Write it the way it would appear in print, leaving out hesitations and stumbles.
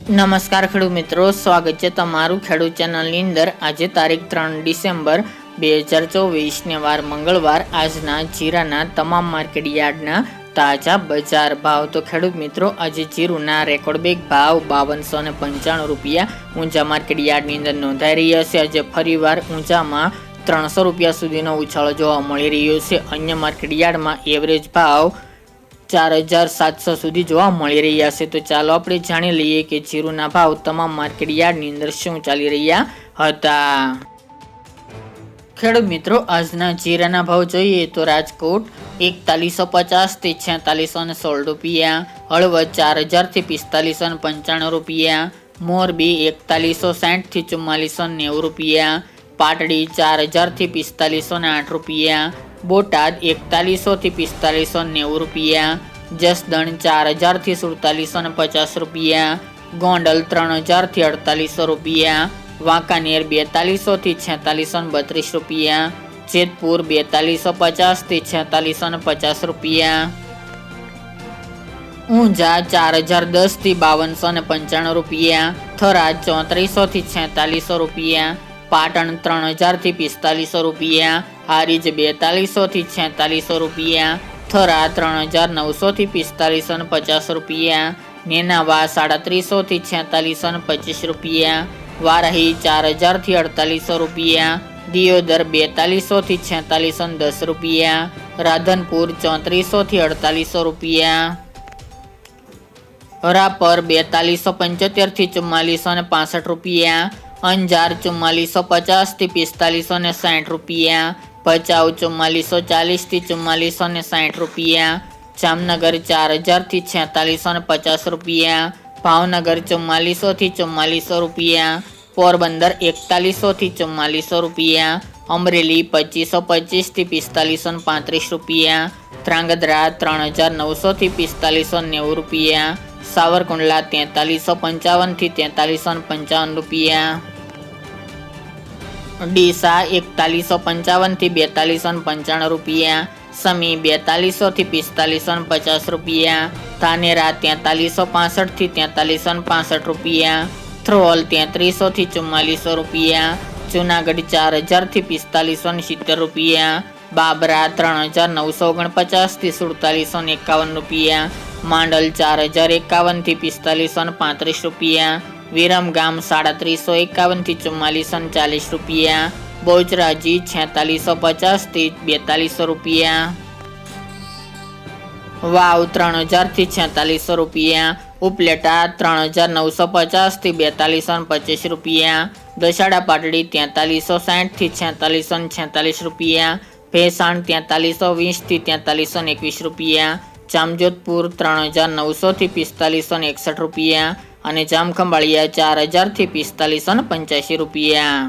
નમસ્કાર ખેડૂત મિત્રો, સ્વાગત છે તમારું ખેડૂત ચેનલની અંદર। આજે તારીખ 3 ડિસેમ્બર 2024 વાર મંગળવાર આજના જીરાના તમામ માર્કેટ યાર્ડના તાજા બજાર ભાવ। તો ખેડૂત મિત્રો, આજે જીરુના રેકોર્ડ બેક ભાવ 5295 રૂપિયા ઊંઝા માર્કેટ યાર્ડની અંદર નોંધાઈ રહ્યા છે। આજે ફરીવાર ઊંઝામાં 300 રૂપિયા સુધીનો ઉછાળો જોવા મળી રહ્યો છે। અન્ય માર્કેટ યાર્ડમાં એવરેજ ભાવ 4700 સુધી જોવા મળી રહ્યા છે। તો ચાલો આપણે જાણી લઈએ કે જીરુના ભાવ તમામ માર્કેટ યાર્ડની અંદર શું ચાલી રહ્યા હતા। ખેડૂત મિત્રો, આજના જીરાના ભાવ જોઈએ તો રાજકોટ 4150 થી 4616 રૂપિયા, હળવદ 4000 થી 4595 રૂપિયા, મોરબી 4160 થી 4490 રૂપિયા, પાટડી 4000 થી 4508 રૂપિયા, બોટાદ 4100 થી 4590 રૂપિયા, જસદણ 4000 થી 4750 રૂપિયા, ગોંડલ 3000 થી 4800 રૂપિયા, વાંકાનેર 4200 થી 4632 રૂપિયા, જેતપુર 4250 થી 4650 રૂપિયા, ઊંઝા 4010 થી 5295 રૂપિયા, થરાદ 3400 થી 4600 રૂપિયા, પાટણ 3000 થી 4500 રૂપિયા, હારીજ 4200 થી 4600 રૂપિયા, થરા 3900 થી 4550 રૂપિયા, નેનાવા 3700 થી 4625 રૂપિયા, વારાહી 4000 થી 4800 રૂપિયા, દિયોદર 4200 થી 4610 રૂપિયા, રાધનપુર 3400 થી 4800 રૂપિયા, રાપર 4275 થી 4465 રૂપિયા, અંજાર 4450 થી 4560 રૂપિયા, ભચાઉ 4440 થી 4460 રૂપિયા, જામનગર 4000 થી 4650 રૂપિયા, ભાવનગર 4400 થી 4400 રૂપિયા, પોરબંદર 4100 થી 4400 રૂપિયા, અમરેલી 2525 થી 4535 રૂપિયા, ધ્રાંગધ્રા 3900 થી 4590 રૂપિયા, સાવરકુંડલા 4355 થી 4355 રૂપિયા, ડીસા 4155 થી 4295 રૂપિયા, સમી 4200 થી 4550 રૂપિયા, ધાનેરા 4365 થી 4365 રૂપિયા, થ્રોલ 3300 થી 4400 રૂપિયા, જુનાગઢ 4000 થી 4570 રૂપિયા, બાબરા 3949 થી 4751 રૂપિયા, માંડલ 4051 થી 4535 રૂપિયા, વિરમગામ 3751 થી 4440 રૂપિયા, બોચરાજી 4650 થી 4200 રૂપિયા, વાવ 3000 થી 4600 રૂપિયા, ઉપલેટા 3950 થી 4225 રૂપિયા, દસાડા પાટડી 4360 થી 4646 રૂપિયા, ભેસાણ 4320 થી 4321 રૂપિયા, જામજોધપુર 3900 થી 4561 રૂપિયા અને જામખંભાળિયા 4000 થી 4585 રૂપિયા।